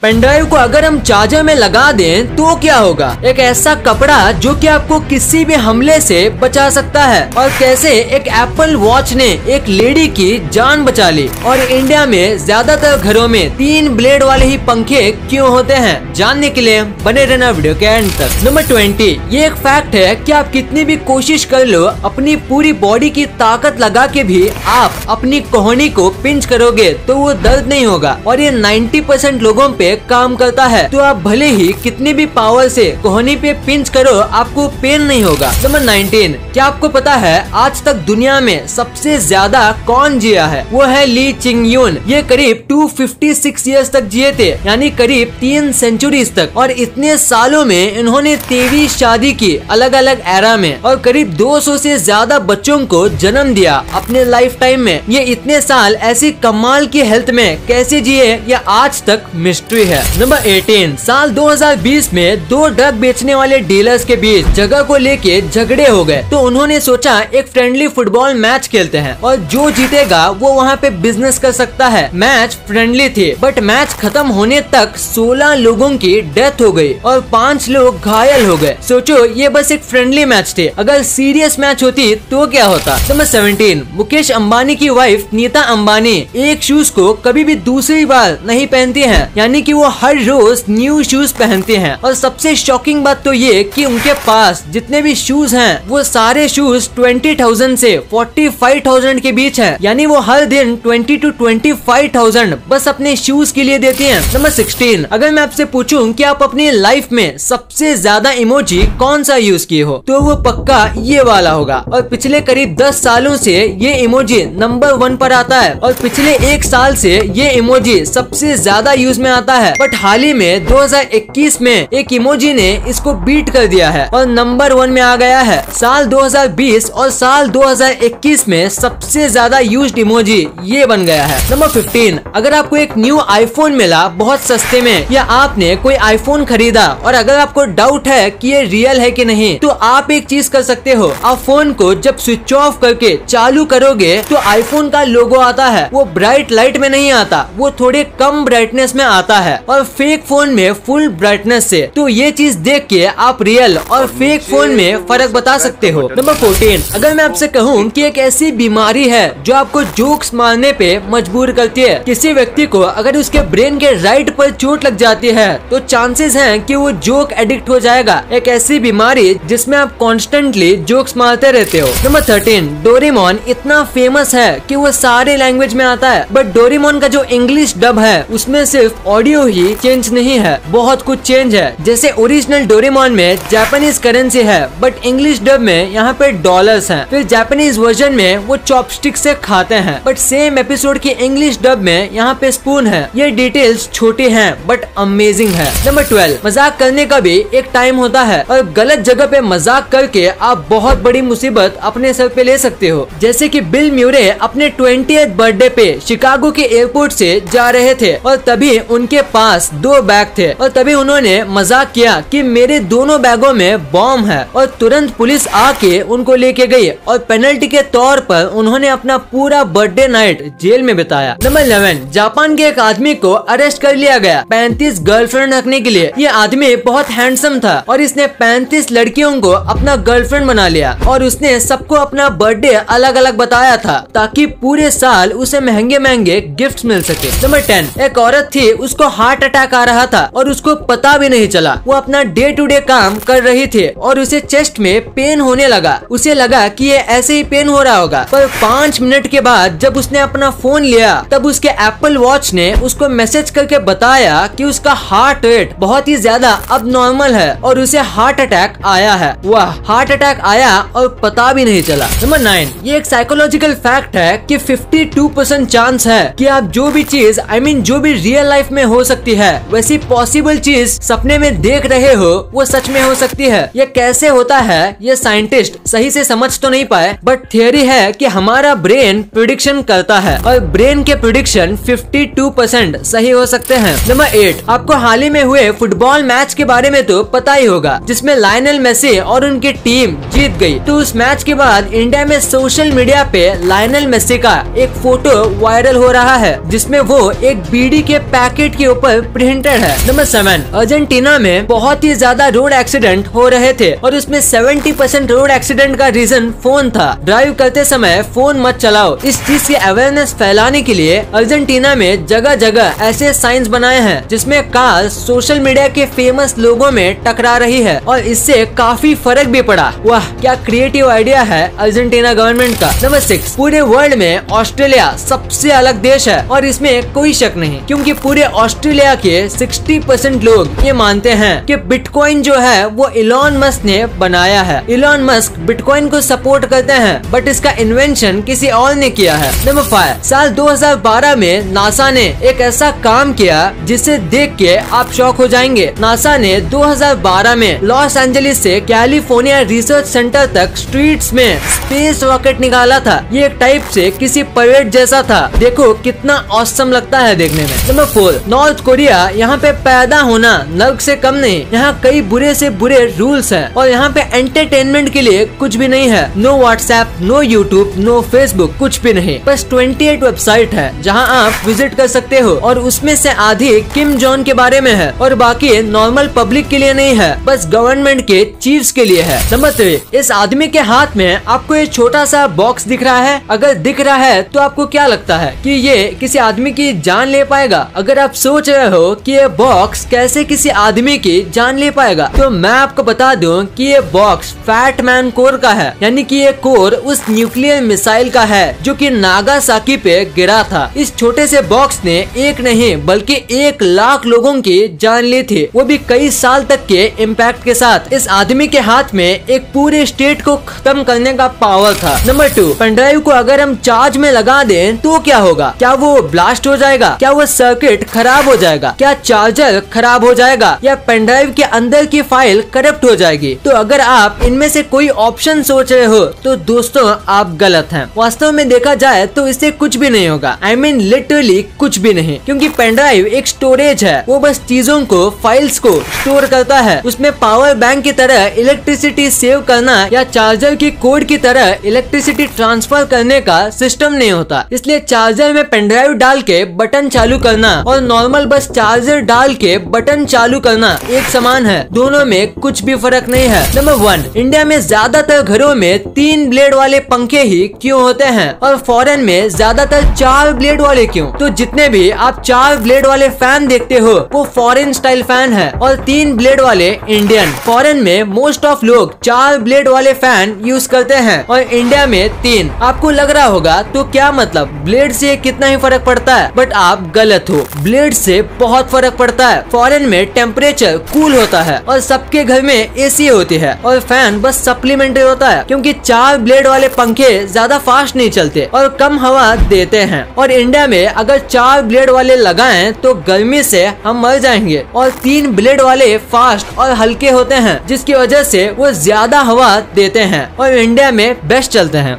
Pen drive को अगर हम चार्जर में लगा दें तो क्या होगा? एक ऐसा कपड़ा जो कि आपको किसी भी हमले से बचा सकता है। और कैसे एक एप्पल वॉच ने एक लेडी की जान बचा ली। और इंडिया में ज्यादातर घरों में 3 ब्लेड वाले ही पंखे क्यों होते हैं, जानने के लिए बने रहना वीडियो के एंड तक। नंबर 20, ये एक फैक्ट है कि आप कितनी भी कोशिश कर लो, अपनी पूरी बॉडी की ताकत लगा के भी आप अपनी कोहनी को पिंच करोगे तो वो दर्द नहीं होगा। और ये 90% लोगों पे काम करता है। तो आप भले ही कितनी भी पावर से कोहनी पे पिंच करो, आपको पेन नहीं होगा। नंबर 19, क्या आपको पता है आज तक दुनिया में सबसे ज्यादा कौन जिया है? वो है ली चिंग यून। ये करीब 256 ईयर्स तक जिए थे, यानी करीब 3 सेंचुरीज तक। और इतने सालों में इन्होंने 23 शादी की अलग अलग एरा में, और करीब 200 से ज्यादा बच्चों को जन्म दिया अपने लाइफ टाइम में। ये इतने साल ऐसी कमाल की हेल्थ में कैसे जिए, ये आज तक मिस्ट्री है। नंबर 18, साल 2020 में 2 ड्रग बेचने वाले डीलर्स के बीच जगह को लेके झगड़े हो गए। तो उन्होंने सोचा एक फ्रेंडली फुटबॉल मैच खेलते हैं और जो जीतेगा वो वहाँ पे बिजनेस कर सकता है। मैच फ्रेंडली थी, बट मैच खत्म होने तक 16 लोगों की डेथ हो गई और 5 लोग घायल हो गए। सोचो ये बस एक फ्रेंडली मैच थे, अगर सीरियस मैच होती तो क्या होता। नंबर 17, मुकेश अंबानी की वाइफ नीता अंबानी एक शूज को कभी भी दूसरी बार नहीं पहनती है, यानी कि वो हर रोज न्यू शूज पहनते हैं। और सबसे शॉकिंग बात तो ये कि उनके पास जितने भी शूज हैं वो सारे शूज 20,000 से 45,000 के बीच हैं, यानी वो हर दिन 20 to 25,000 बस अपने शूज के लिए देती हैं। नंबर 16, अगर मैं आपसे पूछूं कि आप अपनी लाइफ में सबसे ज्यादा इमोजी कौन सा यूज किए हो, तो वो पक्का ये वाला होगा। और पिछले करीब 10 सालों से ये इमोजी नंबर 1 पर आता है, और पिछले 1 साल से ये इमोजी सबसे ज्यादा यूज में आता है। बट हाल ही में 2021 में एक इमोजी ने इसको बीट कर दिया है और नंबर 1 में आ गया है। साल 2020 और साल 2021 में सबसे ज्यादा यूज्ड इमोजी ये बन गया है। नंबर 15, अगर आपको एक न्यू आईफोन मिला बहुत सस्ते में, या आपने कोई आईफोन खरीदा और अगर आपको डाउट है कि ये रियल है कि नहीं, तो आप एक चीज कर सकते हो। आप फोन को जब स्विच ऑफ करके चालू करोगे तो आईफोन का लोगो आता है। वो ब्राइट लाइट में नहीं आता, वो थोड़े कम ब्राइटनेस में आता है, और फेक फोन में फुल ब्राइटनेस से। तो ये चीज देख के आप रियल और फेक फोन में फर्क बता सकते हो। नंबर 14, अगर मैं आपसे कहूँ कि एक ऐसी बीमारी है जो आपको जोक्स मारने पे मजबूर करती है। किसी व्यक्ति को अगर उसके ब्रेन के राइट पर चोट लग जाती है तो चांसेस हैं कि वो जोक एडिक्ट हो जाएगा। एक ऐसी बीमारी जिसमें आप कॉन्स्टेंटली जोक्स मारते रहते हो। नंबर 13, डोरेमोन इतना फेमस है कि वो सारे लैंग्वेज में आता है, बट डोरेमोन का जो इंग्लिश डब है उसमें सिर्फ ऑडियो ही चेंज नहीं है, बहुत कुछ चेंज है। जैसे ओरिजिनल डोरेमोन में जापानीज करेंसी है, बट इंग्लिश डब में यहाँ पे डॉलर्स हैं। फिर जापानीज वर्जन में वो चॉपस्टिक से खाते हैं, बट सेम एपिसोड की इंग्लिश डब में यहाँ पे स्पून है। ये डिटेल्स छोटी हैं बट अमेजिंग है। नंबर 12, मजाक करने का भी एक टाइम होता है, और गलत जगह पे मजाक करके आप बहुत बड़ी मुसीबत अपने सर पे ले सकते हो। जैसे कि बिल म्यूरे अपने 20th बर्थडे पे शिकागो के एयरपोर्ट से जा रहे थे और तभी उनके पास 2 बैग थे, और तभी उन्होंने मजाक किया कि मेरे दोनों बैगों में बॉम्ब है, और तुरंत पुलिस आके उनको लेके गई और पेनल्टी के तौर पर उन्होंने अपना पूरा बर्थडे नाइट जेल में बिताया। नंबर 11, जापान के एक आदमी को अरेस्ट कर लिया गया 35 गर्लफ्रेंड रखने के लिए। ये आदमी बहुत हैंडसम था और इसने 35 लड़कियों को अपना गर्लफ्रेंड बना लिया, और उसने सबको अपना बर्थडे अलग अलग बताया था ताकि पूरे साल उसे महंगे महंगे गिफ्ट मिल सके। नंबर 10, एक औरत थी, उसको हार्ट अटैक आ रहा था और उसको पता भी नहीं चला। वो अपना डे टू डे काम कर रही थी और उसे चेस्ट में पेन होने लगा। उसे लगा कि ये ऐसे ही पेन हो रहा होगा, पर 5 मिनट के बाद जब उसने अपना फोन लिया तब उसके एप्पल वॉच ने उसको मैसेज करके बताया कि उसका हार्ट रेट बहुत ही ज्यादा अब नॉर्मल है और उसे हार्ट अटैक आया है। वाह, हार्ट अटैक आया और पता भी नहीं चला। नंबर 9, ये एक साइकोलॉजिकल फैक्ट है कि 52% चांस है कि आप जो भी चीज जो भी रियल लाइफ में हो सकती है वैसी पॉसिबल चीज सपने में देख रहे हो वो सच में हो सकती है। ये कैसे होता है ये साइंटिस्ट सही से समझ तो नहीं पाए, बट थियरी है कि हमारा ब्रेन प्रिडिक्शन करता है और ब्रेन के प्रिडिक्शन 52% सही हो सकते हैं। नंबर 8, आपको हाल ही में हुए फुटबॉल मैच के बारे में तो पता ही होगा जिसमें लायनल मेसी और उनकी टीम जीत गई। तो उस मैच के बाद इंडिया में सोशल मीडिया पे लायनल मेसी का एक फोटो वायरल हो रहा है जिसमें वो एक बीड़ी के पैकेट के ऊपर प्रिंटेड है। नंबर 7, अर्जेंटीना में बहुत ही ज्यादा रोड एक्सीडेंट हो रहे थे और उसमें 70% रोड एक्सीडेंट का रीजन फोन था। ड्राइव करते समय फोन मत चलाओ। इस चीज की अवेयरनेस फैलाने के लिए अर्जेंटीना में जगह जगह ऐसे साइंस बनाए हैं जिसमें कार सोशल मीडिया के फेमस लोगों में टकरा रही है और इससे काफी फर्क भी पड़ा। वाह, क्या क्रिएटिव आइडिया है अर्जेंटीना गवर्नमेंट का। नंबर 6, पूरे वर्ल्ड में ऑस्ट्रेलिया सबसे अलग देश है और इसमें कोई शक नहीं, क्योंकि पूरे ऑस्ट्रेलिया के 60% लोग ये मानते हैं कि बिटकॉइन जो है वो इलॉन मस्क ने बनाया है। इलॉन मस्क बिटकॉइन को सपोर्ट करते हैं बट इसका इन्वेंशन किसी और ने किया है। नंबर 5, साल 2012 में नासा ने एक ऐसा काम किया जिसे देख के आप शॉक हो जाएंगे। नासा ने 2012 में लॉस एंजलिस से कैलिफोर्निया रिसर्च सेंटर तक स्ट्रीट्स में स्पेस रॉकेट निकाला था। ये एक टाइप से किसी परेड जैसा था। देखो कितना ऑसम लगता है देखने में। नंबर 4, नॉर्थ कोरिया यहाँ पे पैदा होना नर्क से कम नहीं। यहाँ कई बुरे से बुरे रूल्स हैं और यहाँ पे एंटरटेनमेंट के लिए कुछ भी नहीं है। No WhatsApp, no YouTube, no Facebook, कुछ भी नहीं। बस 28 वेबसाइट है जहाँ आप विजिट कर सकते हो और उसमें से आधी किम जॉन के बारे में है और बाकी नॉर्मल पब्लिक के लिए नहीं है, बस गवर्नमेंट के चीफ्स के लिए है। नंबर 3, इस आदमी के हाथ में आपको ये छोटा सा बॉक्स दिख रहा है। अगर दिख रहा है तो आपको क्या लगता है कि ये किसी आदमी की जान ले पाएगा? अगर आप सोच रहे हो कि ये बॉक्स कैसे किसी आदमी की जान ले पाएगा, तो मैं आपको बता दूं कि ये बॉक्स फैट मैन कोर का है, यानी कि ये कोर उस न्यूक्लियर मिसाइल का है जो कि नागासाकी पे गिरा था। इस छोटे से बॉक्स ने एक नहीं बल्कि 1 लाख लोगों की जान ली थी, वो भी कई साल तक के इम्पैक्ट के साथ। इस आदमी के हाथ में एक पूरे स्टेट को खत्म करने का पावर था। नंबर 2, पेनड्राइव को अगर हम चार्ज में लगा दें तो क्या होगा? क्या वो ब्लास्ट हो जाएगा? क्या वो सर्किट खराब हो जाएगा? क्या चार्जर खराब हो जाएगा? या पेनड्राइव के अंदर की फाइल करप्ट हो जाएगी? तो अगर आप इनमें से कोई ऑप्शन सोच रहे हो तो दोस्तों आप गलत हैं। वास्तव में देखा जाए तो इससे कुछ भी नहीं होगा। I mean लिटरली कुछ भी नहीं, क्योंकि पेनड्राइव एक स्टोरेज है। वो बस चीजों को, फाइल्स को स्टोर करता है। उसमें पावर बैंक की तरह इलेक्ट्रिसिटी सेव करना या चार्जर की कोड की तरह इलेक्ट्रिसिटी ट्रांसफर करने का सिस्टम नहीं होता। इसलिए चार्जर में पेनड्राइव डाल के बटन चालू करना और नॉर्मल बस चार्जर डाल के बटन चालू करना एक समान है। दोनों में कुछ भी फर्क नहीं है। नंबर 1, इंडिया में ज्यादातर घरों में 3 ब्लेड वाले पंखे ही क्यों होते हैं और फॉरेन में ज्यादातर 4 ब्लेड वाले क्यों? तो जितने भी आप 4 ब्लेड वाले फैन देखते हो वो फॉरेन स्टाइल फैन है और 3 ब्लेड वाले इंडियन। फॉरेन में मोस्ट ऑफ लोग 4 ब्लेड वाले फैन यूज करते हैं और इंडिया में 3। आपको लग रहा होगा तो क्या मतलब, ब्लेड से कितना ही फर्क पड़ता है? बट आप गलत हो, ब्लेड से बहुत फर्क पड़ता है। फॉरेन में टेम्परेचर कूल होता है और सबके घर में एसी होती है और फैन बस सप्लीमेंट्री होता है, क्योंकि 4 ब्लेड वाले पंखे ज्यादा फास्ट नहीं चलते और कम हवा देते हैं। और इंडिया में अगर 4 ब्लेड वाले लगाएं तो गर्मी से हम मर जाएंगे और 3 ब्लेड वाले फास्ट और हल्के होते हैं जिसकी वजह से वो ज्यादा हवा देते हैं और इंडिया में बेस्ट चलते हैं।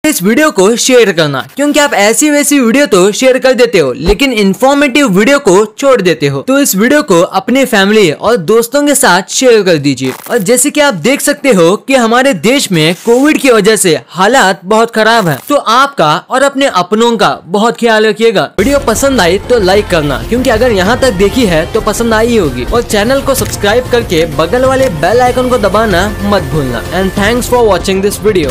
इस वीडियो को शेयर करना, क्योंकि आप ऐसी वैसी वीडियो तो शेयर कर देते हो लेकिन इन्फॉर्मेटिव वीडियो को छोड़ देते हो। तो इस वीडियो को अपने फैमिली और दोस्तों के साथ शेयर कर दीजिए। और जैसे कि आप देख सकते हो कि हमारे देश में कोविड की वजह से हालात बहुत खराब है, तो आपका और अपने अपनों का बहुत ख्याल रखिएगा। वीडियो पसंद आई तो लाइक करना, क्योंकि अगर यहाँ तक देखी है तो पसंद आई होगी। और चैनल को सब्सक्राइब करके बगल वाले बेल आइकन को दबाना मत भूलना। And thanks for watching this video.